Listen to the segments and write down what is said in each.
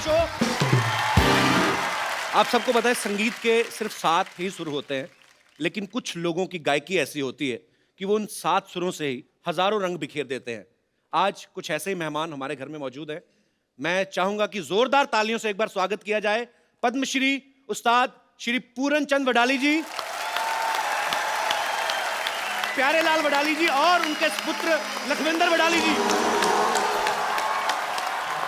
Show. आप सबको पता है संगीत के सिर्फ 7 ही सुर होते हैं, लेकिन कुछ लोगों की गायकी ऐसी होती है कि वो उन 7 सुरों से ही हजारों रंग बिखेर देते हैं। आज कुछ ऐसे ही मेहमान हमारे घर में मौजूद हैं। मैं चाहूंगा कि जोरदार तालियों से एक बार स्वागत किया जाए पद्मश्री उस्ताद श्री पूरन चंद वडाली जी, प्यारे लाल वडाली जी और उनके पुत्र लखविंदर वडाली जी।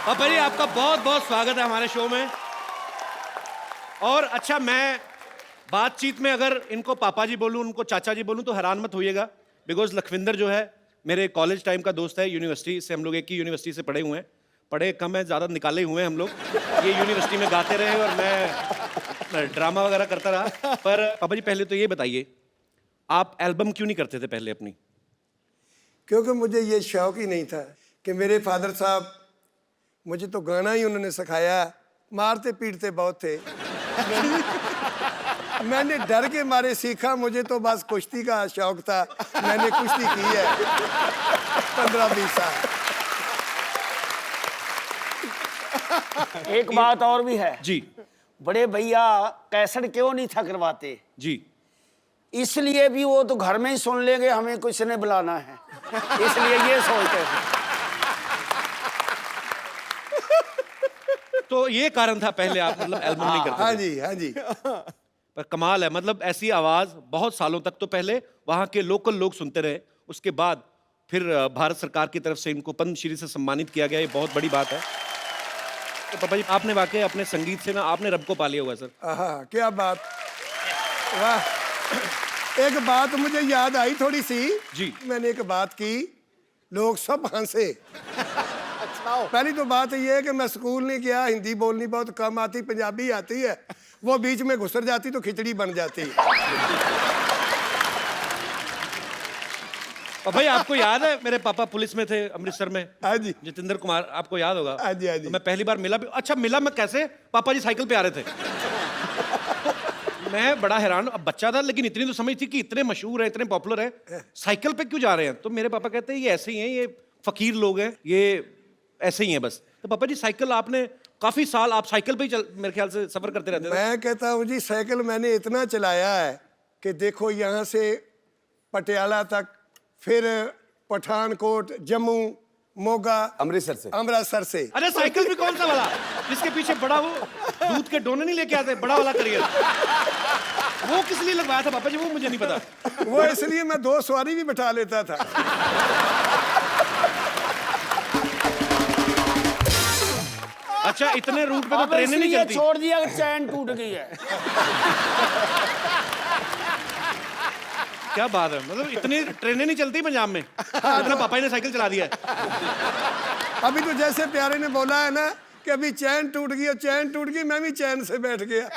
पापा जी आपका बहुत बहुत स्वागत है हमारे शो में। और अच्छा, मैं बातचीत में अगर इनको पापा जी बोलूं, उनको चाचा जी बोलूं तो हैरान मत होइएगा, बिकॉज लखविंदर जो है मेरे कॉलेज टाइम का दोस्त है। यूनिवर्सिटी से हम लोग एक ही यूनिवर्सिटी से पढ़े हुए हैं। पढ़े कम है, ज़्यादा निकाले हुए हैं हम लोग। ये यूनिवर्सिटी में गाते रहे और मैं ड्रामा वगैरह करता रहा। पर पापा जी पहले तो ये बताइए, आप एल्बम क्यों नहीं करते थे पहले अपनी? क्योंकि मुझे ये शौक ही नहीं था कि मेरे फादर साहब, मुझे तो गाना ही उन्होंने सिखाया, मारते पीटते बहुत थे। मैंने डर के मारे सीखा, मुझे तो बस कुश्ती का शौक था, मैंने कुश्ती की है 15-20 साल। एक बात और भी है जी बड़े भैया, कैसेट क्यों नहीं था करवाते? जी, इसलिए भी वो तो घर में ही सुन लेंगे, हमें कुछ नहीं बुलाना है, इसलिए ये सोचते थे। तो ये कारण था पहले आप मतलब एल्बम नहीं करते हाँ थे। जी, हाँ जी। पर कमाल है, मतलब ऐसी आवाज बहुत सालों तक तो पहले वहां के लोकल लोग सुनते रहे, उसके बाद फिर भारत सरकार की तरफ से इनको पद्मश्री से सम्मानित किया गया। ये बहुत बड़ी बात है। तो पापा जी आपने वाकई अपने संगीत से ना आपने रब को पा लिया हुआ है सर। हाँ, क्या बात, वाह। एक बात मुझे याद आई थोड़ी सी जी। मैंने एक बात की, लोग सब हंसे। पहली तो बात ये है कि मैं स्कूल नहीं गया, हिंदी बोलनी बहुत कम आती, पंजाबी आती है, वो बीच में घुसर जाती तो खिचड़ी बन जाती। और भाई आपको याद है मेरे पापा पुलिस में थे अमृतसर में? हाँ जी, जितेंद्र कुमार, आपको याद होगा। हाँ जी, हाँ जी। तो मैं पहली बार मिला भी। अच्छा, मिला मैं कैसे? पापा जी साइकिल पे आ रहे थे। मैं बड़ा हैरान, अब बच्चा था लेकिन इतनी तो समझ थी कि इतने मशहूर है, इतने पॉपुलर है, साइकिल पे क्यों जा रहे हैं? तो मेरे पापा कहते हैं ये ऐसे ही हैं, ये फकीर लोग हैं, ये ऐसे ही हैं बस। तो पापा जी साइकिल आपने काफी साल आप साइकिल पे ही मेरे ख्याल से सफर करते रहते थे। मैं कहता हूँ जी, साइकिल मैंने इतना चलाया है कि देखो यहाँ से पटियाला तक, फिर पठानकोट, जम्मू, मोगा, अमृतसर से। अरे साइकिल भी कौन सा वाला जिसके पीछे बड़ा वो दूध के डोने नहीं लेके आते, बड़ा वाला करियर, वो किस लिए लगवाया था पापा जी? वो मुझे नहीं पता। वो इसलिए मैं 2 सवारी भी बैठा लेता था। अच्छा, इतने रूट पे तो अब ट्रेनें नहीं इसलिए चलती। छोड़ दिया कि चैन टूट गई है। क्या बात है, मतलब इतनी ट्रेनें नहीं चलती पंजाब में, इतना पापा जी ने साइकिल चला दिया है। अभी तो जैसे प्यारे ने बोला है ना कि अभी चैन टूट गई और चैन टूट गई, मैं भी चैन से बैठ गया।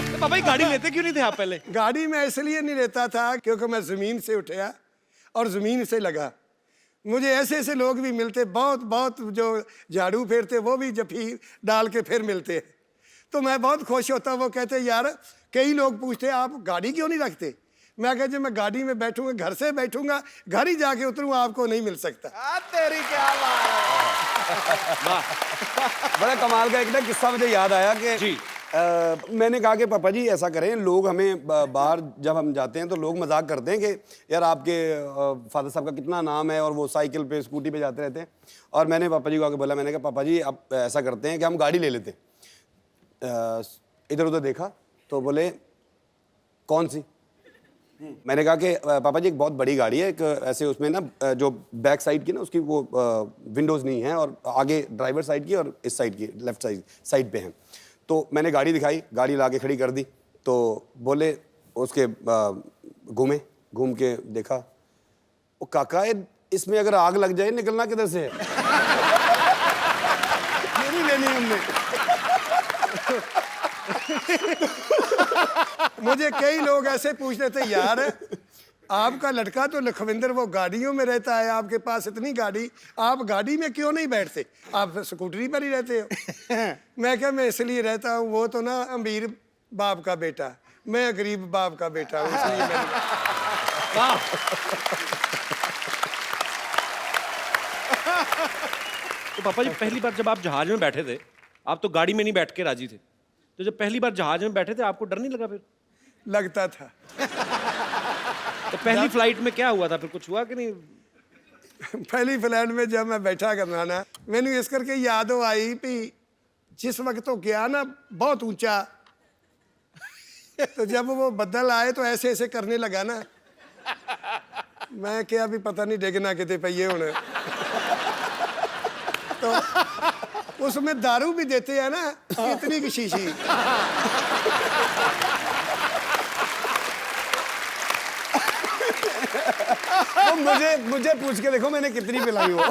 तो पापा जी गाड़ी लेते क्यों नहीं थे आप पहले? गाड़ी में इसलिए नहीं लेता था क्योंकि मैं जमीन से उठा और जमीन से लगा। मुझे ऐसे ऐसे लोग भी मिलते, बहुत बहुत जो झाड़ू फेरते, वो भी जफी डाल के फिर मिलते हैं, तो मैं बहुत खुश होता। वो कहते यार, कई लोग पूछते आप गाड़ी क्यों नहीं रखते? मैं कहता मैं गाड़ी में बैठूंगा, घर से बैठूंगा, घर ही जाके उतरूंगा, आपको नहीं मिल सकता। तेरी क्या बात है। बड़ा कमाल का एक ना किस्सा मुझे याद आया कि जी। मैंने कहा कि पापा जी ऐसा करें, लोग हमें बाहर जब हम जाते हैं तो लोग मजाक करते हैं कि यार आपके फादर साहब का कितना नाम है और वो साइकिल पे स्कूटी पे जाते रहते हैं। और मैंने पापा जी को आके बोला, मैंने कहा पापा जी अब ऐसा करते हैं कि हम गाड़ी ले लेते हैं। इधर उधर देखा तो बोले कौन सी? मैंने कहा कि पापा जी एक बहुत बड़ी गाड़ी है, एक ऐसे उसमें ना जो बैक साइड की ना उसकी वो विंडोज़ नहीं है और आगे ड्राइवर साइड की और इस साइड की लेफ्ट साइड पे हैं। तो मैंने गाड़ी दिखाई, गाड़ी ला के खड़ी कर दी, तो बोले उसके घूम के देखा, वो काका इसमें अगर आग लग जाए निकलना किधर से है? मेरी लेनी हमने। मुझे कई लोग ऐसे पूछते थे, यार आपका लड़का तो लखविंदर वो गाड़ियों में रहता है, आपके पास इतनी गाड़ी, आप गाड़ी में क्यों नहीं बैठते, आप स्कूटरी पर ही रहते हो? मैं क्या, मैं इसलिए रहता हूँ, वो तो ना अमीर बाप का बेटा, मैं गरीब बाप का बेटा हूँ, इसलिए मैं पापा जी पहली बार जब आप जहाज में बैठे थे, आप तो गाड़ी में नहीं बैठ के राजी थे, तो जब पहली बार जहाज में बैठे थे आपको डर नहीं लगा फिर? लगता था। तो पहली फ्लाइट में क्या हुआ था फिर, कुछ हुआ कि नहीं? पहली फ्लाइट में जब मैं बैठा करना ना, मैंने इस करके याद आई भी जिस वक्त तो गया ना बहुत ऊंचा, तो जब वो बदल आए तो ऐसे ऐसे करने लगा ना, मैं क्या भी पता नहीं डिगना कितने पहिए होने। तो उसमें दारू भी देते हैं ना, इतनी की शीशी। तो मुझे पूछ के देखो मैंने कितनी पिलाई हो।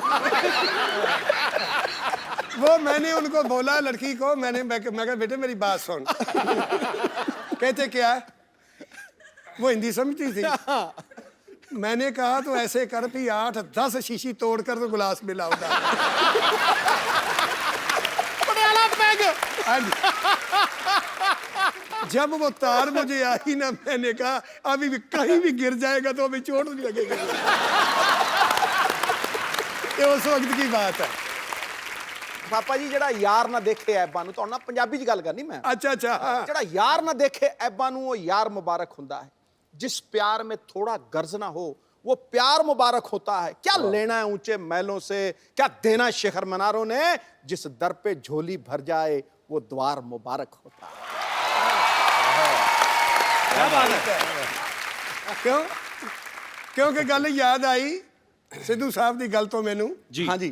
वो मैंने उनको बोला लड़की को, मैं कहा बेटे मेरी बात सुन। कहते क्या? वो हिंदी समझती थी। मैंने कहा तो ऐसे कर भी 8-10 शीशी तोड़कर तो गिलास में लाऊंगा। जब वो तार मुझे आई ना, मैंने कहा अभी भी कहीं भी गिर जाएगा तो अभी चोट नहीं लगेगी। ये उस वक्त की बात है। ਪਾਪਾ ਜੀ ਜਿਹੜਾ ਯਾਰ ਨਾ ਦੇਖੇ ਐਬਾਂ ਨੂੰ, ਤੁਹਾਡੇ ਨਾਲ ਪੰਜਾਬੀ 'ਚ ਗੱਲ ਕਰਨੀ ਮੈਂ। अच्छा अच्छा हाँ। ਜਿਹੜਾ ਯਾਰ ਨਾ ਦੇਖੇ ऐबां ਨੂੰ वो यार मुबारक ਹੁੰਦਾ है। जिस प्यार में थोड़ा गर्ज ना हो वो प्यार मुबारक होता है। क्या लेना है ऊंचे महलों से, क्या देना शिखर मीनारों ने, जिस दर पे झोली भर जाए वो द्वार मुबारक होता है। क्या बात है। क्यों? क्योंकि गल याद आई सिद्धू साहब की गल तो मैनू जी हाँ जी।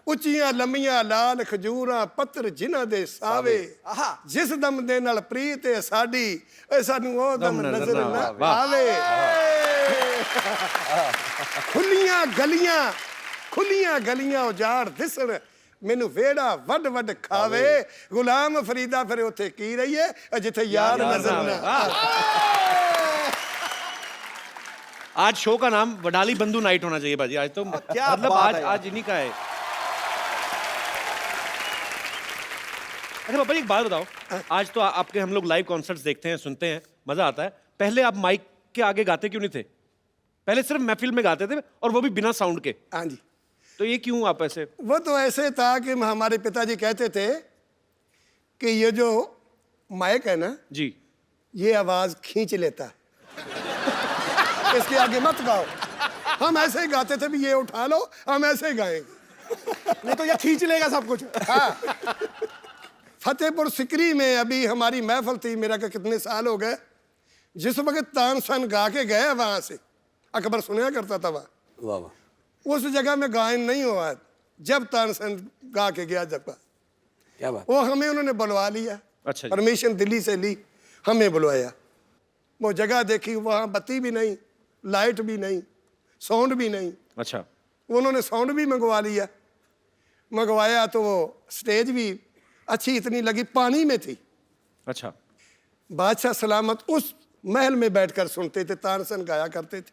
ਉੱਚੀਆਂ ਲੰਮੀਆਂ ਲਾਲ ਖਜੂਰਾਂ ਪੱਤਰ ਜਿਨ੍ਹਾਂ ਦੇ ਸਾਵੇ, ਆਹਾ। ਜਿਸ ਦਮ ਦੇ ਨਾਲ ਪ੍ਰੀਤ ਹੈ ਸਾਡੀ, ਏ ਸਾਨੂੰ ਉਹ ਦਮ ਨਜ਼ਰ ਨਾ ਆਵੇ। ਖੁੱਲੀਆਂ ਗਲੀਆਂ ਉਜਾੜ ਦਿਸਣ, ਮੈਨੂੰ ਵੇੜਾ ਵੱਡ ਵੱਡ ਖਾਵੇ। ਗੁਲਾਮ ਫਰੀਦਾ ਫਿਰ ਉੱਥੇ ਕੀ ਰਹੀਏ ਜਿੱਥੇ ਯਾਰ ਨਜ਼ਰ ਨਾ ਆਵੇ। आज शो का नाम वडाली बंधु नाइट होना चाहिए बाजी। आज तो क्या मतलब बात आज है यार। आज इन्हीं का है। अच्छा पापा जी एक बात बताओ, आज तो आपके हम लोग लाइव कॉन्सर्ट्स देखते हैं, सुनते हैं, मजा आता है। पहले आप माइक के आगे गाते क्यों नहीं थे? पहले सिर्फ महफिल में गाते थे और वो भी बिना साउंड के। हाँ जी। तो ये क्यों आप ऐसे? वो तो ऐसे था कि हमारे पिताजी कहते थे कि ये जो माइक है ना, जी ये आवाज खींच लेता है, इसके आगे मत गाओ। हम ऐसे ही गाते थे भी ये उठा लो, हम ऐसे ही गाएंगे, नहीं तो ये खींच लेगा सब कुछ। हाँ। फतेहपुर सिकरी में अभी हमारी महफिल थी, मेरा का कितने साल हो गए, जिस वक्त तानसन गा के गए वहां से, अकबर सुना करता था वहां, वाह वाह। उस जगह में गायन नहीं हुआ जब तानसन गा के गया जब, क्या बात। वो हमें उन्होंने बुलवा लिया। अच्छा जी। परमिशन दिल्ली से ली, हमें बुलवाया। वो जगह देखी, वहाँ बत्ती भी नहीं, लाइट भी नहीं, साउंड भी नहीं। अच्छा उन्होंने साउंड भी मंगवा लिया। मंगवाया तो वो स्टेज भी अच्छी इतनी लगी, पानी में थी। अच्छा बादशाह सलामत उस महल में बैठकर सुनते थे, तानसन गाया करते थे।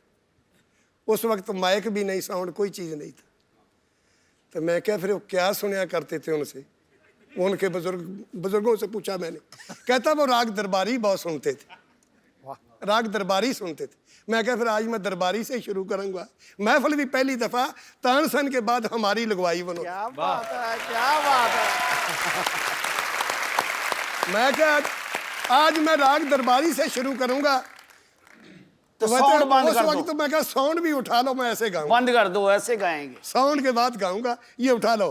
उस वक्त माइक भी नहीं, साउंड कोई चीज़ नहीं था। तो मैं क्या फिर वो क्या सुनया करते थे उनसे, उनके बुजुर्गों से पूछा मैंने। कहता वो राग दरबारी बहुत सुनते थे, राग दरबारी सुनते थे। मैं क्या फिर आज मैं दरबारी से शुरू करूंगा। महफिल भी पहली दफा तानसन के बाद हमारी लगवाई उन्होंने। क्या बात है, क्या बात है। मैं क्या आज मैं राग दरबारी से शुरू करूंगा। तो वह साउंड बंद उस कर वक्त दो, तो मैं क्या साउंड भी उठा लो, मैं ऐसे गाऊंगा। बंद कर दो, ऐसे गाएंगे। साउंड के बाद गाऊंगा, ये उठा लो।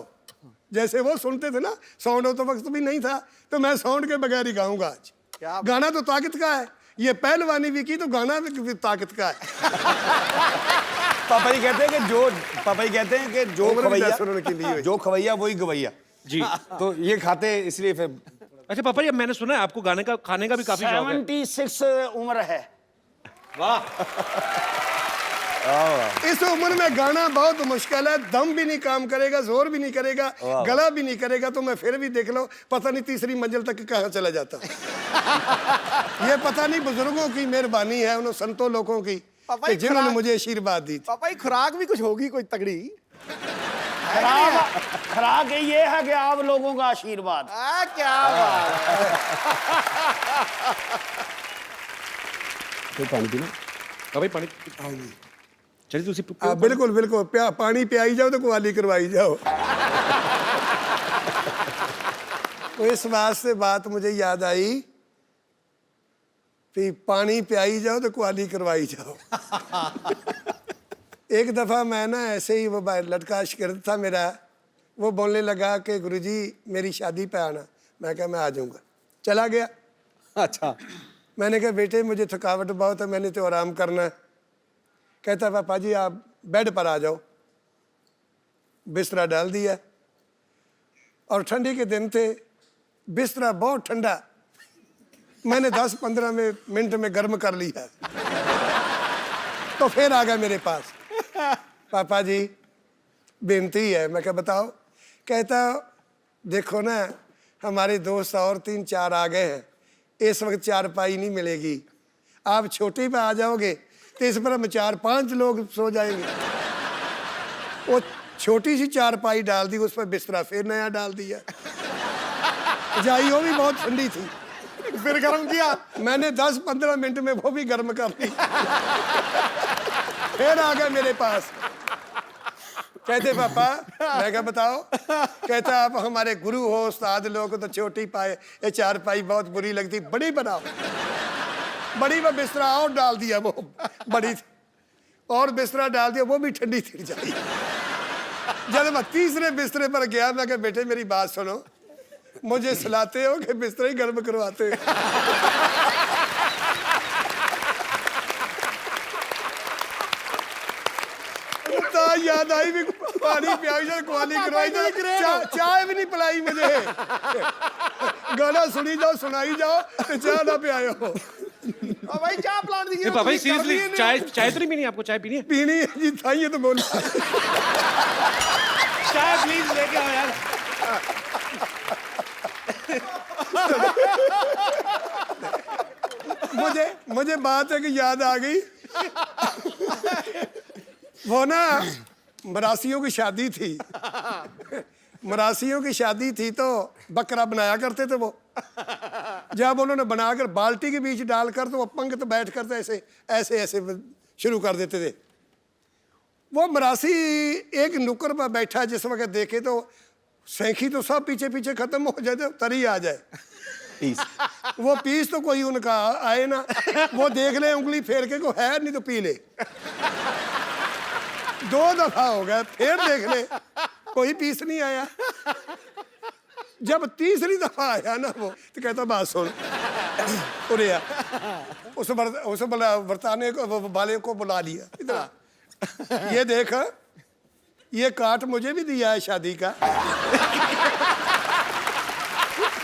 जैसे वो सुनते थे ना, साउंड तो वक्त भी नहीं था, तो मैं साउंड के बगैर ही गाऊंगा आज। क्या गाना तो ताकत का है, ये पहलवानी भी की तो गाना भी ताकत का है। पापा जी कहते हैं कि जो उम्र भी खवैया, 10 उन्होंने की ली हुई। जो खवैया वही गवैया जी। तो ये खाते इसलिए फिर। अच्छा पापा जी, अब मैंने सुना है आपको गाने का, खाने का भी काफी शौक है। 76 उम्र है। वाह। इस उम्र में गाना बहुत मुश्किल है, दम भी नहीं काम करेगा, जोर भी नहीं करेगा, गला भी नहीं करेगा, तो मैं फिर भी देख लो पता नहीं तीसरी मंजिल तक कहाँ चला जाता। ये पता नहीं बुजुर्गों की मेहरबानी है, उन संतों लोगों की पापा कि जी जिन्होंने खुराक- मुझे आशीर्वाद दी थी। पापा ये खुराक भी कुछ होगी कोई तगड़ी। खराक ये है कि आप लोगों का आशीर्वाद। क्या बात है। तो पानी पीना। हाँ भाई पानी। चलिए तुसी बिल्कुल बिल्कुल, पानी पियाई जाओ तो कुआली करवाई जाओ। तो इस वास्ते बात मुझे याद आई कि पानी पियाई जाओ तो क्वाली करवाई जाओ। एक दफ़ा मैं ना ऐसे ही वो लड़का शिगिर्द था मेरा, वो बोलने लगा कि गुरुजी मेरी शादी पे आना। मैं कहा मैं आ जाऊँगा। चला गया। अच्छा। मैंने कहा बेटे मुझे थकावट बहुत है, मैंने तो आराम करना है। कहता पापा जी आप बेड पर आ जाओ। बिस्तरा डाल दिया और ठंडी के दिन थे, बिस्तरा बहुत ठंडा, मैंने 10-15 मिनट में गर्म कर लिया। तो फिर आ गया मेरे पास, पापा जी बेनती है। मैं क्या बताओ? कहता देखो ना हमारे दोस्त और 3-4 आ गए हैं, इस वक्त चारपाई नहीं मिलेगी, आप छोटी पे आ जाओगे तो इस पर हम 4-5 लोग सो जाएंगे। वो छोटी सी चारपाई डाल दी, उस पर बिस्तरा फिर नया डाल दिया। जाई वो भी बहुत ठंडी थी, फिर गर्म किया। मैंने 10-15 मिनट में वो भी गर्म कर दी। फिर आ गया मेरे पास, कहते पापा। मैं क्या बताओ? कहता आप हमारे गुरु हो, उस्ताद लोग तो छोटी पाए, ये चारपाई बहुत बुरी लगती, बड़ी बनाओ। बड़ी में बिस्तरा और डाल दिया, वो बड़ी थी और बिस्तरा डाल दिया, वो भी ठंडी थी जाई। जब मैं तीसरे बिस्तरे पर गया, मैं कहा बेटे मेरी बात सुनो, मुझे सुलाते हो कि बिस्तरा ही गर्म करवाते हो? याद आई भी पानी पियाई जाए, क्वाली करवाई जाए, चाय भी नहीं पिलाई मुझे। गाना सुनी जाओ, सुनाई जाओ, तो चाय ना पियाओ। भाई चाय प्लांट दी। पापा जी सीरियसली चाय तो नहीं पीनी? आपको चाय पीनी है? पीनी है जी, था ये तो बोला। चाय प्लीज लेके आओ यार। मुझे बात है कि याद आ गई। वो ना मरासियों की शादी थी, मरासियों की शादी थी तो बकरा बनाया करते थे वो। जब उन्होंने बनाकर बाल्टी के बीच डालकर तो वो पंगत बैठ कर ऐसे ऐसे ऐसे शुरू कर देते थे। वो मरासी एक नुक्कड़ पर बैठा, जिस वक्त देखे तो सैंखी तो सब पीछे पीछे खत्म हो जाए, तो तरी आ जाए पीस। वो पीस तो कोई उनका आए ना, वो देख ले उंगली फेर के को है नहीं तो पी ले। 2 दफा हो गया, फिर देख ले कोई पीस नहीं आया। जब तीसरी दफा आया ना वो, तो कहता बात सुन, उरे आ। उस वर्ताने को वाले को बुला लिया, इधर ये देख, ये काट मुझे भी दिया है शादी का।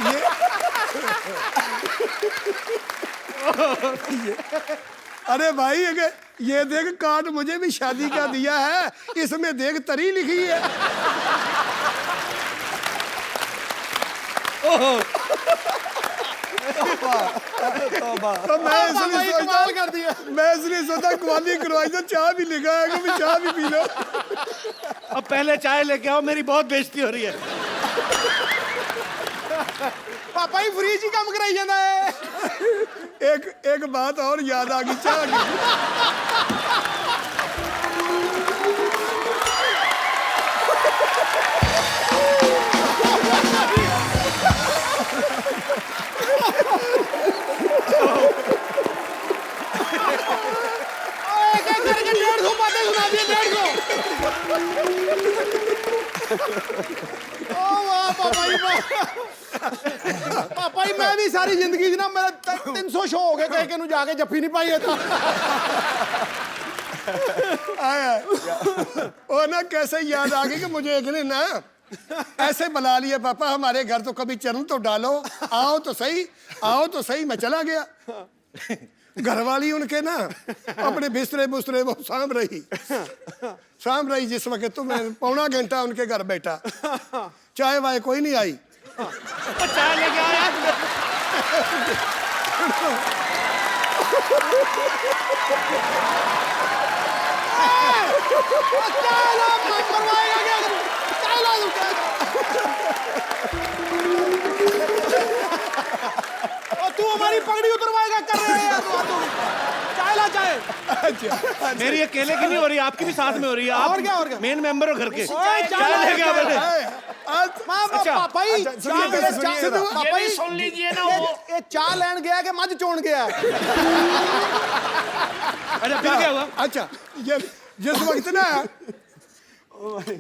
ये अरे भाई ये देख काट मुझे भी शादी का दिया है, इसमें देख तरी लिखी है। तो मैं इसलिए सोचा क्वाली करवाई तो चाय भी लिखा है कि चाय भी पी लो। अब पहले चाय लेके आओ, मेरी बहुत बेइज्जती हो रही है। पापा ही फ्रीज ही काम कराई जाता है। एक बात और याद आ गई, चाय करके 150 बातें सुना दी, 150। ओ वाह पापा जी, पापा जी मैं भी सारी जिंदगी ना मेरा 300 शो हो गए, कहीं के जाके जफ्फी नहीं पाई था। और ना कैसे याद आ गई कि मुझे एक दिन ना ऐसे बुला लिया, पापा हमारे घर तो कभी चरण तो डालो, आओ तो सही, आओ तो सही। मैं चला गया, घरवाली उनके ना अपने बिस्तरे बुस्तरे वो साँभ रही। जिस वक्त तो मैं 1.25 घंटा उनके घर बैठा, चाय वाय कोई नहीं आई। चाय लेके आओ यार। तू हमारी पगड़ी उतरवाएगा, कर रहे हैं चाय ला चाय। मेरी अकेले की नहीं हो रही, आपकी भी साथ में हो रही है। आप और क्या मेन मेंबर हो घर के। चाय लेके आओ बेटे। पापा जी अच्छा, सुनिए पहले, सुनिए जरा। ये भी सुन लीजिए ना वो ये चाय लेन गया कि मझ चोण गया? अच्छा फिर क्या हुआ? अच्छा, ये जिस वक्त ना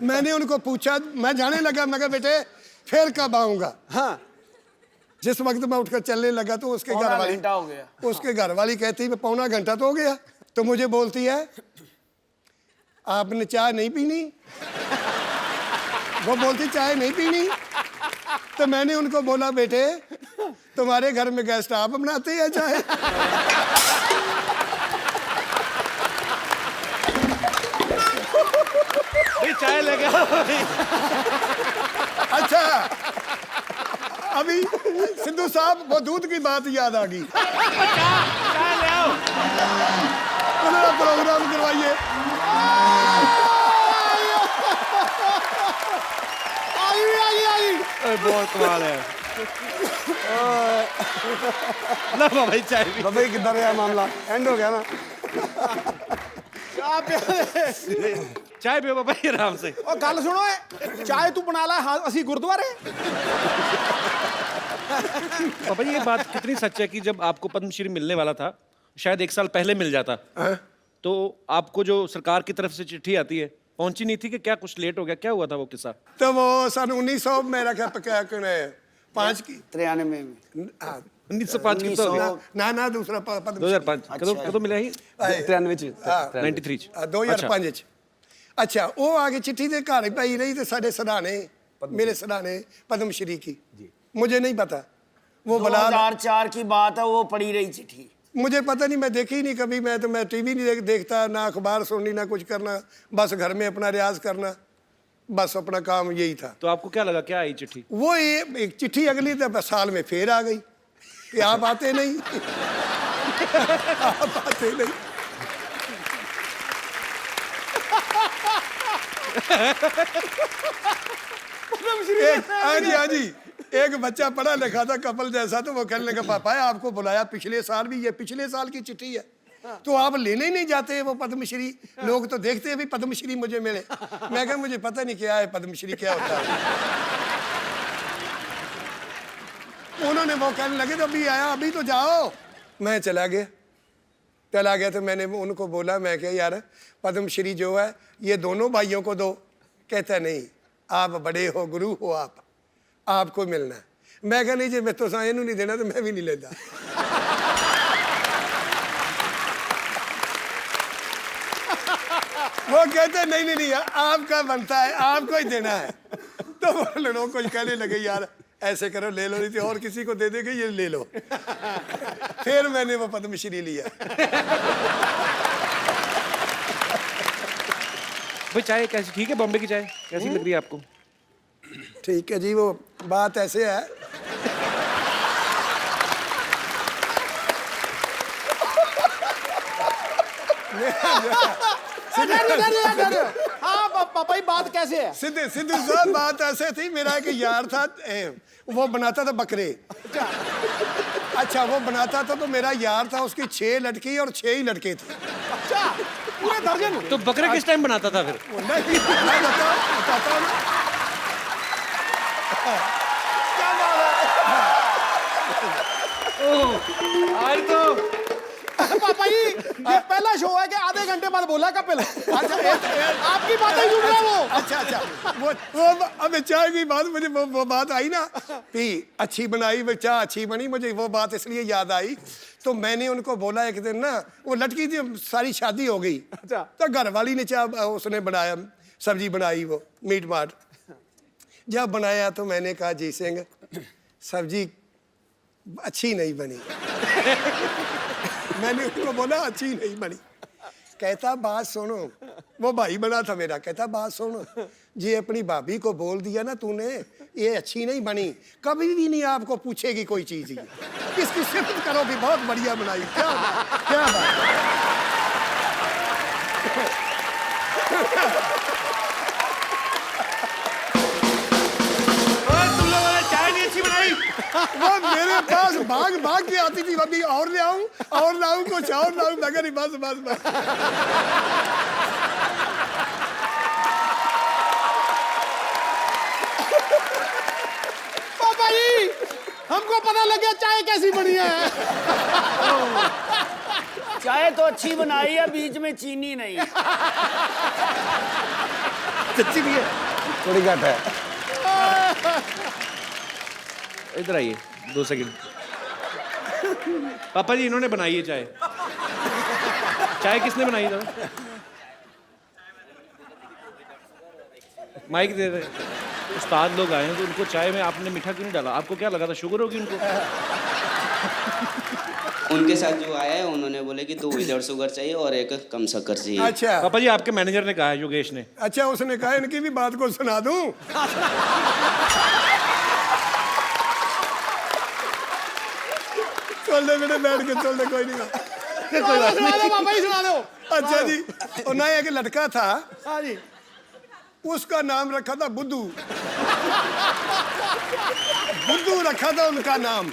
मैंने उनको पूछा, मैं जाने लगा, मैं कहा बेटे फिर कब आऊंगा। हाँ, जिस वक्त मैं उठकर चलने लगा तो उसके पौना घर वाली घंटा हो गया। उसके घर वाली कहती है पौना घंटा तो हो गया। तो मुझे बोलती है आपने चाय नहीं पीनी? वो बोलती चाय नहीं पीनी। तो मैंने उनको बोला बेटे तुम्हारे घर में गेस्ट आप बनाते हैं चाय? भाई चाय लेके आओ भाई। अच्छा, अभी सिद्धू साहब वो दूध की बात याद आ गई। चाय ले आओ। प्रोग्राम करवाइए। अरे बहुत कमाल है। लो भाई चाय भी। भाई किधर है मामला, एंड हो गया ना? चाय पियो बाबा जी आराम से। और गल सुनो, चाय तू बना ला, हाँ असी गुरुद्वारे। पापा जी ये बात कितनी सच है कि जब आपको पद्मश्री मिलने वाला था, शायद 1 साल पहले मिल जाता, तो आपको जो सरकार की तरफ से चिट्ठी आती है पहुंची नहीं थी कि क्या कुछ लेट हो गया? क्या हुआ था वो किस्सा? तो वो सन 1900 मेरा क्या 5 की 93 में 1905 की तो हो गया। ना दूसरा पद्म 2005 कਦੋਂ मिला ही? 93 ਚ 93 ਚ। 2005 ਚ। अच्छा वो आगे चिट्ठी दे घर पई रही तो साढ़े सराहने, मेरे सराहने पद्मश्री की मुझे नहीं पता। वो बला 2004 की बात है, वो पड़ी रही चिट्ठी। मुझे पता नहीं, मैं देखी ही नहीं कभी। मैं टीवी नहीं देखता, ना अखबार सुननी, ना कुछ करना, बस घर में अपना रियाज करना, बस अपना काम यही था। तो आपको क्या लगा, क्या आई चिट्ठी? वो एक चिट्ठी अगली साल में फिर आ गई कि आप आते नहीं। आप आते नहीं। हाँ जी एक बच्चा पढ़ा लिखा था कपल जैसा, तो वो कहने लगा पापा आपको बुलाया पिछले साल भी, ये पिछले साल की चिट्ठी है तो आप लेने ही नहीं जाते वो पद्मश्री? लोग तो देखते हैं भी पद्मश्री मुझे मिले। मैं कहा मुझे पता नहीं क्या है पद्मश्री, क्या होता है। उन्होंने वो कहने लगे तो अभी आया, अभी तो जाओ। मैं चला गया तो मैंने उनको बोला, मैं क्या यार पद्मश्री जो है ये दोनों भाइयों को दो। कहता नहीं आप बड़े हो, गुरु हो आप, आपको मिलना है। मैं कहा नहीं जी मैं तो इन्हों नहीं देना तो मैं भी नहीं लेता। वो कहते नहीं आपका बनता है, आपको ही देना है। तो वो लोग कुछ कहने लगे यार ऐसे करो ले लो, नहीं तो और किसी को दे देंगे, ये ले लो। फिर मैंने वो पद्मश्री लिया। भाई चाय कैसी, ठीक है? बॉम्बे की चाय कैसी लग रही है आपको? ठीक है जी, वो बात ऐसे है हाँ पापा जी बात कैसे है? सिद्धू साहब बात ऐसे थी, मेरा एक यार था वो बनाता था बकरे। अच्छा वो बनाता था तो मेरा यार था, उसकी 6 लड़की और 6 ही लड़के थे। अच्छा पूरे दर्जन? तो बकरे किस टाइम बनाता था फिर? नहीं, मैं बताता हूं ना। क्या बात है? आज तो पापा जी ये पहला शो है कि आधे घंटे बाद बोला कपिल। आपकी बातें सुन रहा वो। अच्छा वो अब चाय की बात मुझे वो बात आई ना कि अच्छी बनाई, चाय अच्छी बनी, मुझे वो बात इसलिए याद आई। तो मैंने उनको बोला एक दिन ना, वो लड़की थी सारी शादी हो गई। अच्छा। तो घर वाली ने चाय उसने बनाया, सब्जी बनाई, वो मीट माट जब बनाया तो मैंने कहा जी सिंह सब्जी अच्छी नहीं बनी। मैंने उसको बोला अच्छी नहीं बनी। कहता बात सुनो, वो भाई बना था मेरा। कहता बात सुनो जी, अपनी भाभी को बोल दिया ना तूने ये अच्छी नहीं बनी, कभी भी नहीं आपको पूछेगी कोई चीज। इसकी सिफत करो कि बहुत बढ़िया बनाई। क्या बात तुम लोगों ने चाय नहीं अच्छी बनाई। वो मेरे पास भाग के आती थी, अभी और ले आऊं कुछ और लाऊं। मैं नहीं बस हमको पता लग गया चाय कैसी बनी है। चाय तो अच्छी बनाई है, बीच में चीनी नहीं। सच्ची भी है। थोड़ी घट है। इधर आइए 2 सेकंड। पापा जी इन्होंने बनाई है चाय। चाय किसने बनाई था? माइक दे रहे। उस्ताद लोग आए हैं तो उनको चाय में आपने मीठा क्यों नहीं डाला? आपको क्या लगा था शुगर होगी उनको? उनके साथ जो आया है उन्होंने बोले कि 2 विदाउट शुगर चाहिए और 1 कम शक्कर चाहिए। अच्छा पापा जी आपके मैनेजर ने कहा है, योगेश ने। अच्छा, उसने कहा इनकी भी बात को सुना दूं। चल दे बेटे, बैठ के चल दे, कोई नहीं। कोई बात नहीं, सुना दो पापा जी, सुना दो। अच्छा जी, और ना एक लड़का था, हाँ जी। उसका नाम रखा था बुद्धू। बुद्धू रखा था उनका नाम।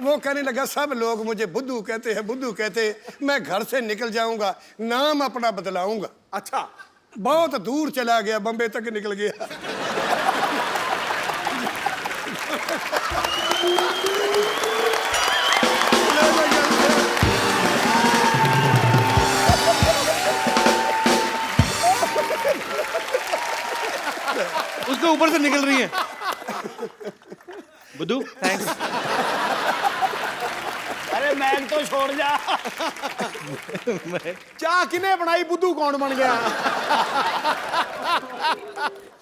वो कहने लगा सब लोग मुझे बुद्धू कहते हैं, बुद्धू कहते हैं, मैं घर से निकल जाऊंगा, नाम अपना बदलाऊंगा। अच्छा, बहुत दूर चला गया, बम्बे तक निकल गया। उसके ऊपर से निकल रही है। बुद्धू थैंक्स। अरे मैग तो छोड़ जा। चाह किने बनाई, बुद्धू कौन बन गया?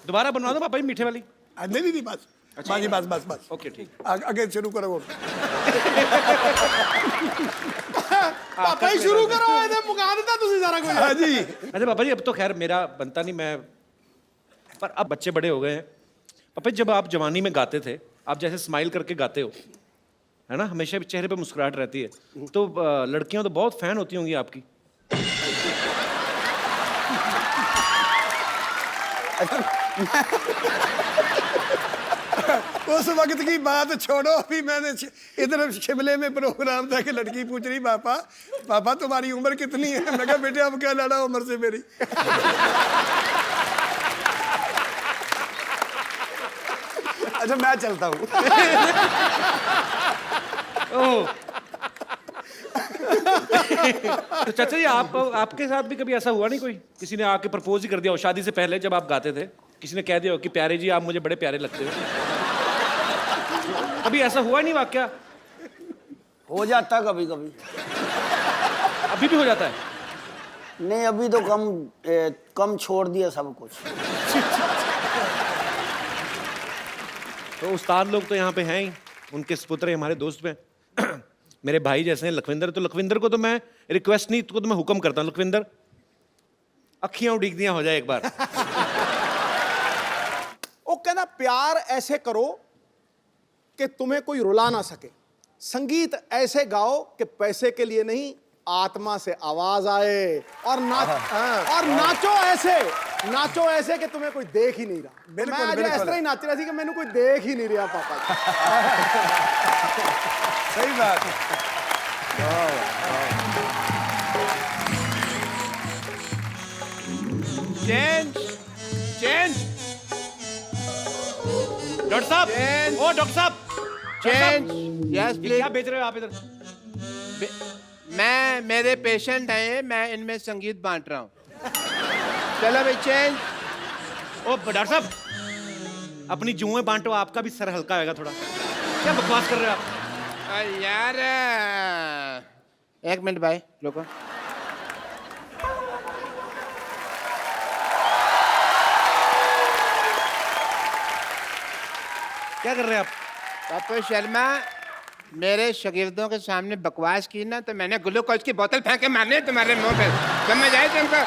दोबारा बनवा दो पापा जी मीठे वाली। नहीं नहीं, बस बाजी, बस बस बस। ओके ठीक। आगे शुरू करो। पापा ही शुरू करो, ਇਹਦੇ ਮੁਕਾ ਦਿੱਤਾ ਤੁਸੀਂ ਸਾਰਾ ਕੁਝ। हाँ जी। अच्छा पापा जी अब तो खैर मेरा बनता नहीं, मैं पर अब बच्चे बड़े हो गए हैं। पापा जी जब आप जवानी में गाते थे, आप जैसे स्माइल करके गाते हो, है ना, हमेशा चेहरे पे मुस्कुराहट रहती है, तो लड़कियां तो बहुत फैन होती होंगी आपकी। उस वक्त की बात छोड़ो, अभी मैंने इधर शिमले में प्रोग्राम था कि लड़की पूछ रही पापा पापा तुम्हारी उम्र कितनी है? मैं कहा बेटे अब क्या लड़ा उम्र से मेरी। अच्छा मैं चलता हूँ। तो चाचा जी आपके साथ भी कभी ऐसा हुआ नहीं, कोई किसी ने आके प्रपोज ही कर दिया हो शादी से पहले जब आप गाते थे, किसी ने कह दिया हो कि प्यारे जी आप मुझे बड़े प्यारे लगते हो? कभी ऐसा हुआ नहीं वाकया? हो जाता कभी कभी। अभी भी हो जाता है? नहीं अभी तो कम छोड़ दिया सब कुछ। तो उस्ताद लोग तो यहाँ पे हैं ही, उनके सपुत्र हमारे दोस्त हैं। मेरे भाई जैसे हैं लखविंदर, तो लखविंदर को तो मैं रिक्वेस्ट नहीं, तो मैं हुक्म करता हूँ, लखविंदर अखियां उड़ीक दियां हो जाए एक बार। वो कहना प्यार ऐसे करो कि तुम्हें कोई रुला ना सके, संगीत ऐसे गाओ कि पैसे के लिए नहीं, आत्मा से आवाज आए, और नाचो ऐसे कि तुम्हें कोई देख ही नहीं रहा। बिल्कुल, मैं आज बिल्कुल। इस तरह ही नाच रहा थी कि मैंने कोई देख ही नहीं रहा पापा। सही बात है। चेंज चेंज डॉक्टर साहब, ओ डॉक्टर साहब, चेंज। यस ये प्लीज। क्या बेच रहे हो आप इधर? मैं, मेरे पेशेंट हैं, मैं इनमें संगीत बांट रहा हूँ। चलो भाई चेंज। ओ डॉक्टर साहब अपनी जुएं बांटो, आपका भी सर हल्का होगा थोड़ा। क्या बकवास कर रहे हो आप? यार 1 मिनट भाई रुको। क्या कर रहे हैं आप? पापा शर्मा मेरे शागिर्दों के सामने बकवास की ना, तो मैंने ग्लूकोज की बोतल फेंक के मारने तुम्हारे मुंह पे। समझ आए तुमको?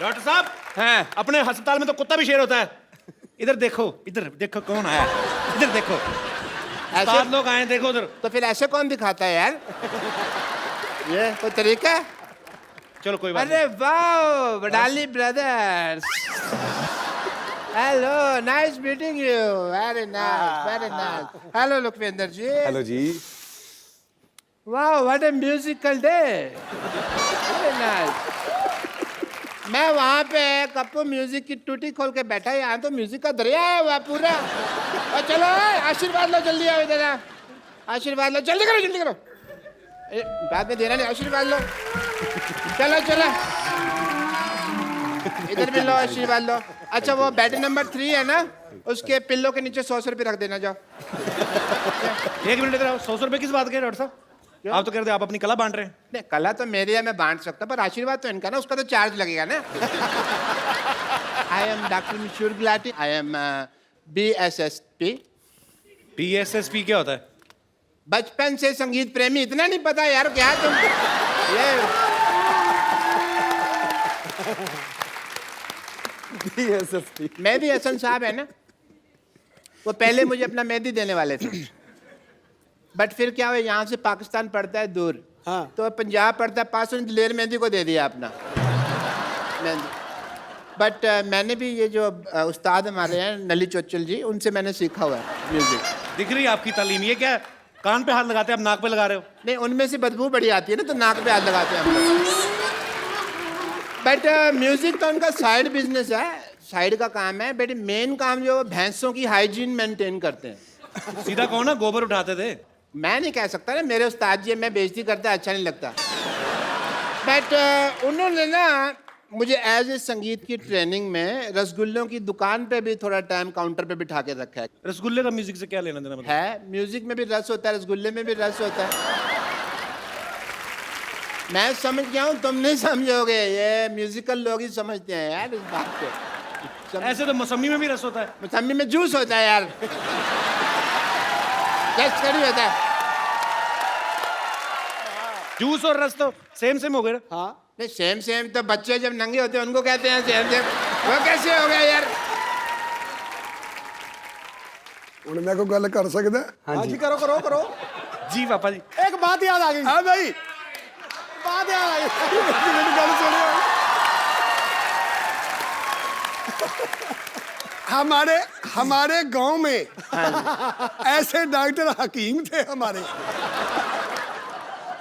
डॉक्टर साहब हाँ अपने अस्पताल में तो कुत्ता भी शेर होता है। इधर देखो, इधर देखो कौन आया, इधर देखो, ऐसे सात लोग आए, देखो उधर। तो फिर ऐसे कौन दिखाता है यार? ये कोई तरीका है? चलो कोई बात अरे वाह Wadali brothers, hello, nice meeting you, very nice very nice. Hello Lakhwinder ji. Hello जी। वाह what a musical day, very nice. मैं वहाँ पे कप्पू म्यूजिक की टूटी खोल के बैठा, यहाँ तो म्यूजिक का दरिया है वह पूरा। और चलो आशीर्वाद लो, जल्दी आओ इधर आओ, आशीर्वाद लो, जल्दी करो जल्दी करो। बाद में देना नहीं, आशीर्वाद लो। चलो चलो इधर भी लो, आशीर्वाद लो। अच्छा वो बेड नंबर 3 है ना, उसके पिल्लो के नीचे 100 रुपये रख देना, जाओ। 1 मिनट इधर आओ। 100 रुपये किस बात के डॉक्टर साहब? आप तो कह रहे थे आप अपनी कला बांट रहे हैं। नहीं, कला तो मेरी है, मैं बांट सकता, पर आशीर्वाद तो इनका ना, उसका तो चार्ज लगेगा ना। I am doctor Mishur Gulati, I am BSSP। PSSP क्या होता है? बचपन से संगीत प्रेमी, इतना नहीं पता यार क्या तुम? ये मैं भी हसन साहब है ना, वो पहले मुझे अपना मेहंदी देने वाले थे, बट फिर क्या हुआ, यहाँ से पाकिस्तान पड़ता है दूर, हाँ। तो पंजाब पड़ता है पास, दिलेर मेहंदी को दे दिया अपना मेहंदी। बट मैंने भी ये जो उस्ताद हमारे हैं नली चोचल जी, उनसे मैंने सीखा हुआ है म्यूजिक। दिख रही है आपकी तालीम। ये क्या कान पे हाथ लगाते हैं, आप नाक पे लगा रहे हो? नहीं, उनमें से बदबू बड़ी आती है ना, तो नाक पे हाथ लगाते हैं हम लोग। बट म्यूजिक तो उनका साइड बिजनेस है, साइड का काम है, बट मेन काम जो भैंसों की हाइजीन मेंटेन करते हैं। सीधा कहो ना, गोबर उठाते थे। मैं नहीं कह सकता ना, मेरे उस्ताद जी, मैं बेइज्जती करता अच्छा नहीं लगता। बट उन्होंने ना मुझे एज ए संगीत की ट्रेनिंग में रसगुल्लों की दुकान पे भी थोड़ा टाइम काउंटर पे बिठा के रखा है। रसगुल्ले का म्यूजिक से क्या लेना देना? मतलब है, म्यूजिक में भी रस होता है, रसगुल्ले में भी रस होता है। मैं समझ गया हूँ, तुम नहीं समझोगे, ये म्यूजिकल लोग ही समझते हैं यार इस बात को। ऐसे तो मौसमी में भी रस होता है। मौसमी में जूस होता है यार, जस्ट कड़ी होता है। जूस और रस तो सेम सेम हो गए ना? हाँ नहीं, सेम सेम तो बच्चे जब नंगे होते हैं उनको कहते हैं सेम सेम, वो कैसे हो गया यार? ਹੁਣ मैं कोई गल कर सकता? हाँ जी, करो करो करो। जी पापा जी। एक बात याद आ गई। हाँ भाई, बात याद आ गई। मेरी गल सुनियो। हमारे हमारे गांव में ऐसे डॉक्टर हकीम थे हमारे,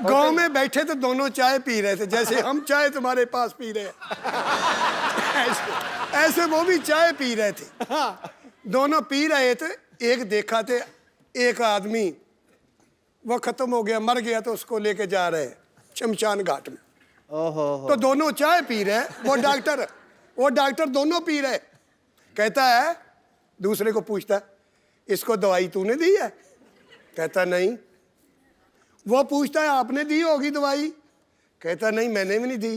गांव में बैठे तो दोनों चाय पी रहे थे, जैसे हम चाय तुम्हारे पास पी रहे हैं, ऐसे वो भी चाय पी रहे थे। दोनों पी रहे थे। एक देखा थे, एक आदमी वो खत्म हो गया, मर गया, तो उसको लेके जा रहे हैं शमशान घाट में। ओहो, तो दोनों चाय पी रहे, वो डॉक्टर दोनों पी रहे। कहता है, दूसरे को पूछता है, इसको दवाई तूने दी है? कहता नहीं। वो पूछता है, आपने दी होगी दवाई? कहता नहीं, मैंने भी नहीं दी।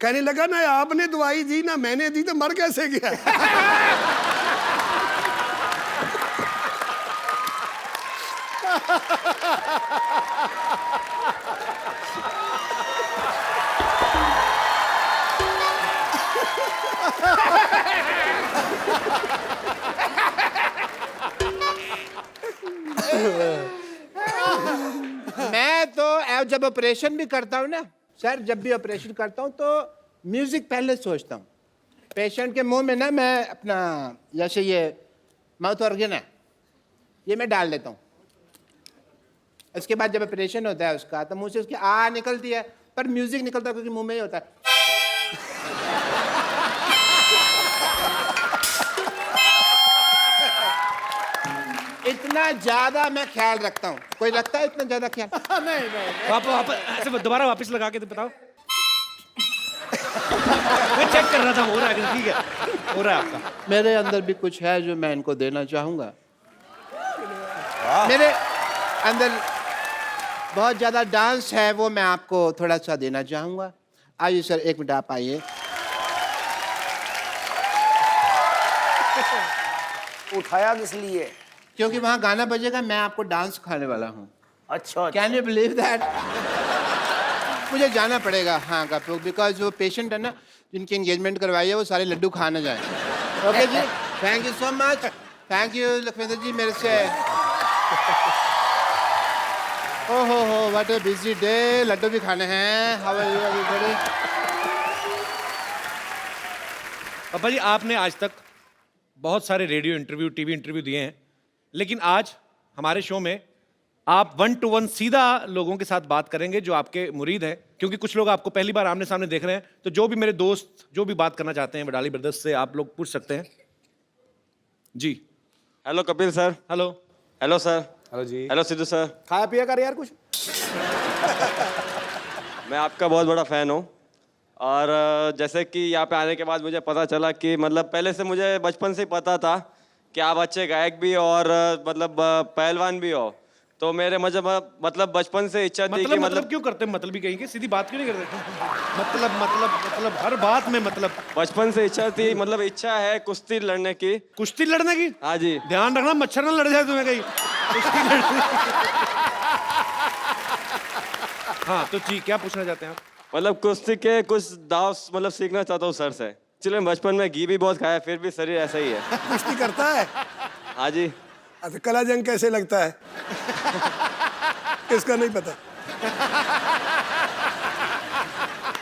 कहने लगा, ना आपने दवाई दी ना मैंने दी, तो मर कैसे गया? मैं तो जब ऑपरेशन भी करता हूँ ना सर, जब भी ऑपरेशन करता हूँ तो म्यूजिक पहले सोचता हूँ। पेशेंट के मुंह में ना मैं अपना, जैसे ये माउथ ऑर्गन है, ये मैं डाल देता हूँ। इसके बाद जब ऑपरेशन होता है उसका, तो मुंह से उसकी निकलती है, पर म्यूजिक निकलता है क्योंकि मुंह में ही होता है। इतना ज्यादा मैं ख्याल रखता हूँ। कोई रखता है इतना ज्यादा ख्याल? नहीं। वापस ऐसे दोबारा वापस लगा के तो बताओ। मैं चेक कर रहा था, हो रहा है, ठीक है, हो रहा है आपका। मेरे अंदर भी कुछ है जो मैं इनको देना चाहूंगा। मेरे अंदर बहुत ज्यादा डांस है, वो मैं आपको थोड़ा सा देना चाहूंगा। आइए सर, 1 मिनट आप आइए। उठाया किस लिए? क्योंकि वहां गाना बजेगा, मैं आपको डांस खाने वाला हूँ। अच्छा, कैन यू बिलीव दैट? मुझे जाना पड़ेगा हाँ कपूर, बिकॉज जो पेशेंट है ना जिनकी एंगेजमेंट करवाई है, वो सारे लड्डू खा ना जाए। ओके जी, thank you so much. Thank you Lakhwinder ji, मेरे से। ओहो हो, व्हाट अ बिजी डे। लड्डू भी खाने हैं। How are you everybody? पापा जी, आपने आज तक बहुत सारे रेडियो इंटरव्यू, टीवी इंटरव्यू दिए हैं, लेकिन आज हमारे शो में आप 1 to 1 सीधा लोगों के साथ बात करेंगे जो आपके मुरीद हैं, क्योंकि कुछ लोग आपको पहली बार आमने सामने देख रहे हैं। तो जो भी मेरे दोस्त जो भी बात करना चाहते हैं वडाली ब्रदर्स से, आप लोग पूछ सकते हैं जी। Hello Kapil sir. Hello. Hello sir. Hello जी। Hello Sidhu sir. खाया पिया कर यार कुछ। मैं आपका बहुत बड़ा फ़ैन हूँ और जैसे कि यहाँ पे आने के बाद मुझे पता चला कि मतलब पहले से मुझे बचपन से ही पता था कि आप अच्छे गायक भी और मतलब पहलवान भी हो। तो मेरे मतलब बचपन से इच्छा थी कि मतलब क्यों करते हैं, मतलब भी कहीं के सीधी बात क्यों नहीं करते? मतलब हर बात में मतलब। बचपन से इच्छा थी, मतलब इच्छा है कुश्ती लड़ने की। कुश्ती लड़ने की? हाँ जी। ध्यान रखना मच्छर ना लड़ जाए तुम्हें कहीं। कुश्ती लड़ने। हाँ तो जी, क्या पूछना चाहते हैं आप? मतलब कुश्ती के कुछ दाव मतलब सीखना चाहता हूँ सर से। चलिए, बचपन में घी भी बहुत खाया, फिर भी शरीर ऐसा ही है। कुश्ती करता है? हाँ जी। अच्छा, कला जंग कैसे लगता है? इसका नहीं पता।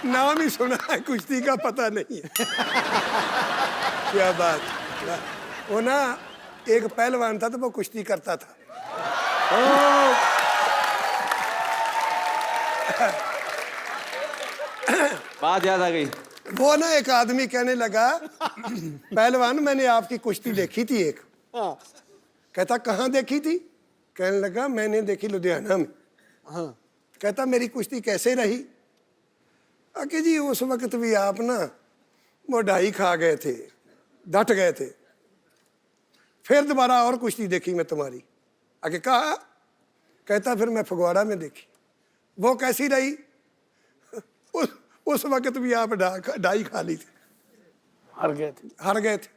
नाम ही सुना है, कुश्ती का पता नहीं है। क्या बात। वो ना एक पहलवान था तो वो कुश्ती करता था। बात याद आ गई। वो ना एक आदमी कहने लगा, पहलवान मैंने आपकी कुश्ती देखी थी एक। कहता कहाँ देखी थी? कहने लगा मैंने देखी लुधियाना में। कहता मेरी कुश्ती कैसे रही? आके जी उस वक्त भी आप ना वो ढाई खा गए थे, डट गए थे। फिर दोबारा और कुश्ती देखी मैं तुम्हारी। आके कहा, कहता फिर मैं फगवाड़ा में देखी। वो कैसी रही? उस वक्त भी आप ढाई खा ली थी, हार गए थे।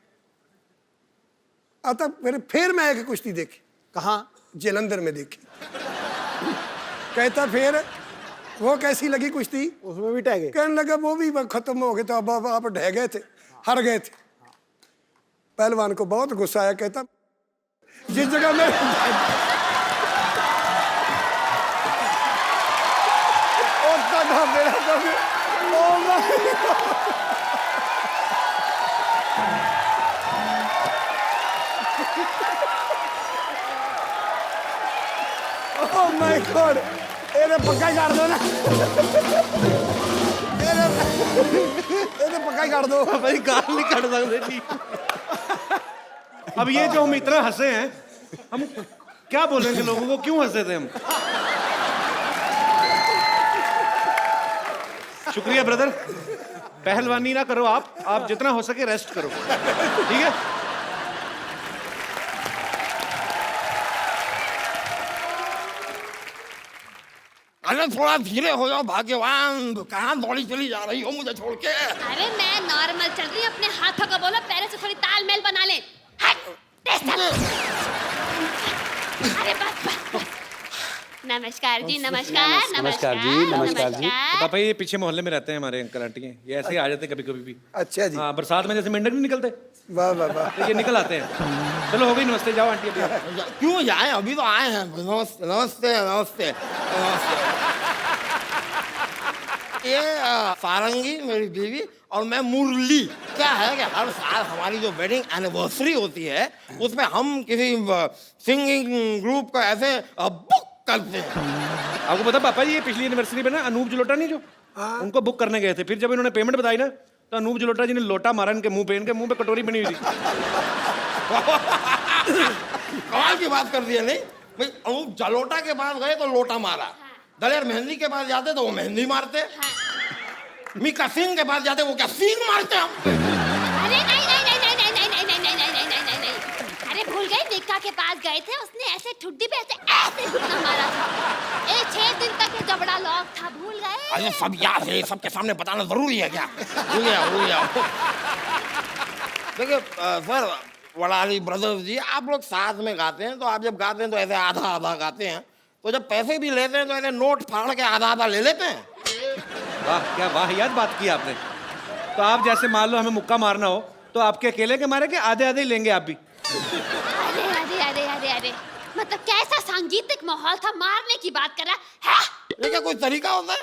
आता फिर मैं एक कुश्ती देखी। कहाँ? जलंधर में देखी। कहता फिर वो कैसी लगी कुश्ती? उसमें भी टह गए। कहने लगा वो भी खत्म हो गए, तो अब आप ढह गए थे, हार गए थे। पहलवान को बहुत गुस्सा आया। कहता जिस जगह में Oh my God! ਇਹਨੇ ਪੱਕਾ ਹੀ ਕਰ ਦੋ ਨਾ। ਇਹਨੇ ਪੱਕਾ ਹੀ ਕਰ ਦੋ। भाई गाल नहीं काट सकते जी। अब ये जो हम इतना हंसे हैं, हम क्या बोलेंगे लोगों को, क्यों हंसे थे हम? शुक्रिया ब्रदर। पहलवानी ना करो आप जितना हो सके रेस्ट करो, ठीक है? अरे थोड़ा धीरे हो जाओ भाग्यवान, कहाँ दौड़ी चली जा रही हो मुझे छोड़ के? अरे मैं नॉर्मल चल रही हूँ, अपने हाथों का बोलो, पैरों से थोड़ी तालमेल बना ले। हट, तेज चल। अरे बस। नमस्कार जी, नमस्कार। नमस्कार जी, नमस्कार जी। पापा ये पीछे मोहल्ले में रहते हैं हमारे अंकल आंटी हैं, ये ऐसे ही आ जाते हैं कभी कभी भी। अच्छा जी। हाँ, बरसात में जैसे मेंढक नहीं निकलते, वाह वाह वाह। तो ये निकल आते हैं। चलो हो गई, नमस्ते, जाओ आंटी अभी आप। क्यों जाए, अभी तो आए हैं। नमस्ते नमस्ते नमस्ते नमस्ते। ये सारंगी मेरी बीवी और मैं मुरली। क्या है कि हर साल हमारी जो वेडिंग एनिवर्सरी होती है उसमें हम किसी सिंगिंग ग्रुप को ऐसे बुक करते हैं। आपको पता पापा जी, ये पिछली एनिवर्सरी में ना अनूप जलोटा नहीं जो, उनको बुक करने गए थे। फिर जब इन्होंने पेमेंट बताई ना, तो अनूप जलोटा जी ने लोटा मारा इनके मुंह पे कटोरी बनी हुई थी। कमाल की बात कर दी है। नहीं भाई, अनूप जलोटा के पास गए तो लोटा मारा, दलेर मेहंदी के पास जाते तो वो मेहंदी मारते, मीका सिंह के पास जाते वो क्या सींग मारते हम। अरे नहीं। अरे भूल गए, मीका के पास गए थे, उसने ऐसे ठुड्डी पे ऐसे घुटना मारा था। 6 दिन तक ये जबड़ा लॉक था, भूल गए? अरे सब याद है, सबके सामने बताना जरूरी है क्या? भूल गया। देखिए सर, वडाली ब्रदर्स जी, आप लोग साथ में गाते हैं, तो आप जब गाते हैं तो ऐसे आधा आधा गाते हैं, तो जब पैसे भी लेते हैं तो ऐसे नोट फाड़ के आधा आधा ले लेते हैं। वाह, क्या वाहियात बात की आपने। तो आप जैसे मान लो हमें मुक्का मारना हो तो आपके अकेले के मारे के आधे ही लेंगे आप भी? अरे मतलब कैसा सांगीतिक माहौल था, मारने की बात कर रहा है? ये क्या कोई तरीका होता है?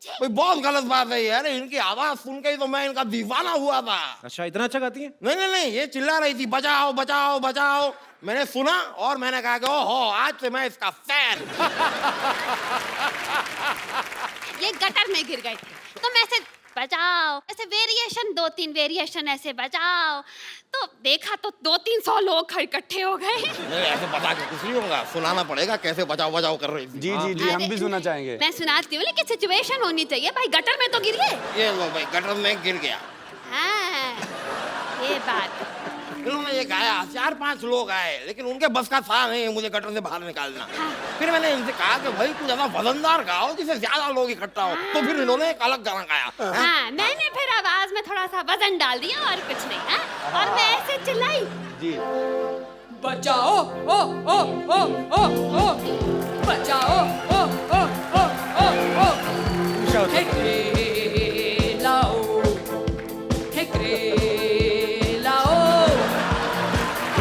कोई बहुत गलत बात है यार। इनकी आवाज सुन के ही तो मैं इनका दीवाना हुआ था। अच्छा, इतना अच्छा गाती है? नहीं, ये चिल्ला रही थी बचाओ बचाओ बचाओ। मैंने सुना और मैंने कहा कि ओहो आज से मैं इसका फैन। ये गटर में गिर गए थे तो मैं ऐसे बजाओ, ऐसे वेरिएशन 2-3 वेरिएशन ऐसे बजाओ, तो देखा तो 200-300 लोग इकट्ठे हो गए। नहीं ऐसे बता के कुछ नहीं होगा, सुनाना पड़ेगा कैसे बजाओ बजाओ कर रही थी। जी जी जी, हम भी सुनना चाहेंगे। मैं सुनाती हूँ, लेकिन सिचुएशन होनी चाहिए भाई, गटर में तो गिर गए। ये लो भाई गटर में गिर गया। हाँ, ये बात। इन्होंने ये गाया, 4-5 लोग आए, लेकिन उनके बस का था नहीं मुझे गटर से बाहर निकालना। फिर मैंने इनसे कहा कि भाई कुछ ज्यादा वजनदार गाओ जिससे ज्यादा लोग इकट्ठा हो, तो फिर इन्होंने एक अलग गाना गाया। हाँ, मैंने फिर आवाज में थोड़ा सा वजन डाल दिया और कुछ नहीं। हाँ? और मैं ऐसे चिल्लाई, जी बचाओ ओ ओ ओ ओ ओ बचाओ ओ ओ ओ ओ ओ ठेकरे लाओ ठेकरे लाओ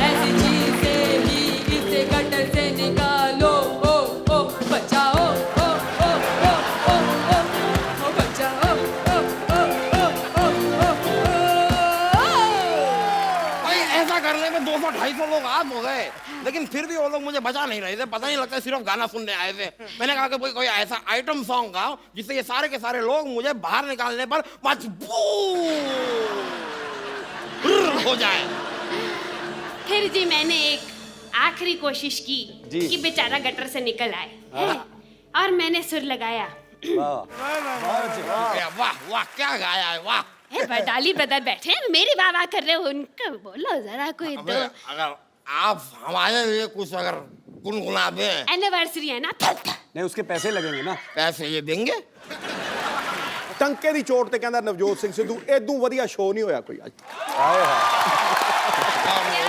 ऐसी चीजें ही इसे गटर से निकालो ओ ओ बचाओ ओ ओ ओ ओ ओ ओ बचाओ ओ ओ ओ ओ ओ भाई ऐसा करने में 200-250 लोग आम हो गए, लेकिन फिर भी वो लोग मुझे बचा नहीं रहे थे। पता नहीं लगता सिर्फ गाना सुनने आए थे। मैंने कहा कि भाई कोई ऐसा आइटम सॉन्ग गाओ जिससे ये सारे के सारे लोग मुझे बाहर निकालने पर मजबूर हो जाए। फिर जी मैंने एक आखिरी कोशिश की जी। कि बेचारा गटर से निकल आए। हैं? और मैंने सुर लगाया, वाह वाह क्या गाया है, वाह। बटाली ब्रदर बैठे हैं, मेरी वाह वाह कर रहे हो, उनको बोलो जरा कोई अबे, दो। अगर आप हमारे लिए कुछ अगर गुनगुना दें, एनिवर्सरी है ना, नहीं उसके पैसे लगेंगे ना। पैसे ये देंगे। ਟੰਕੇ ਦੀ ਚੋਟ ਤੇ ਕਹਿੰਦਾ ਨਵਜੋਤ ਸਿੰਘ ਸਿੱਧੂ ਇਦੋਂ ਵਧੀਆ ਸ਼ੋਅ ਨਹੀਂ ਹੋਇਆ ਕੋਈ ਅੱਜ।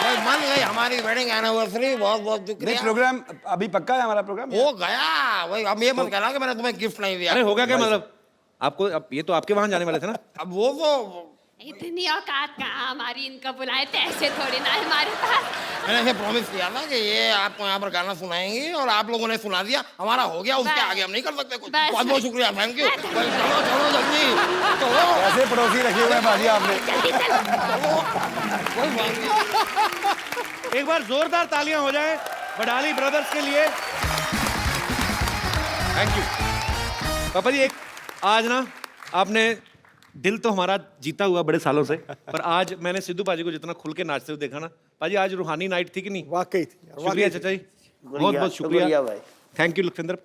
भाई मान गई हमारी वेडिंग एनिवर्सरी, बहुत बहुत नहीं शुक्रिया। प्रोग्राम अभी पक्का है हमारा प्रोग्राम। हो गया भाई, अब ये मत कहना कि मैंने तुम्हें गिफ्ट नहीं दिया। अरे होगा क्या मतलब? आपको अब ये तो आपके वहां जाने वाले थे ना? अब वो तो इतनी औकात कहाँ हमारी, इनका बुलाए थे ऐसे थोड़ी ना है हमारे पास। मैंने इसे प्रॉमिस किया था कि ये आपको यहाँ पर गाना सुनाएंगी और आप लोगों ने सुना दिया, हमारा हो गया, उसके बस। आगे हम नहीं कर सकते कुछ। बस। बहुत बहुत शुक्रिया, थैंक यू। भाई चलो चलो जल्दी चलो। ऐसे पड़ोसी रखे हुए हैं बाजी आपने। जल्दी चलो। कोई बात नहीं। एक बार जोरदार तालियां हो जाए बडाली ब्रदर्स के लिए। थैंक यू पापा जी। एक आज ना आपने दिल तो हमारा जीता हुआ बड़े सालों से, पर आज मैंने सिद्धू पाजी को जितना खुल के नाचते हुए देखा ना, पाजी आज रूहानी नाइट थी कि नहीं? वाकई थी यार, शुक्रिया चाचा जी, बहुत बहुत शुक्रिया। शुक्रिया भाई। Thank you Lakhwinder.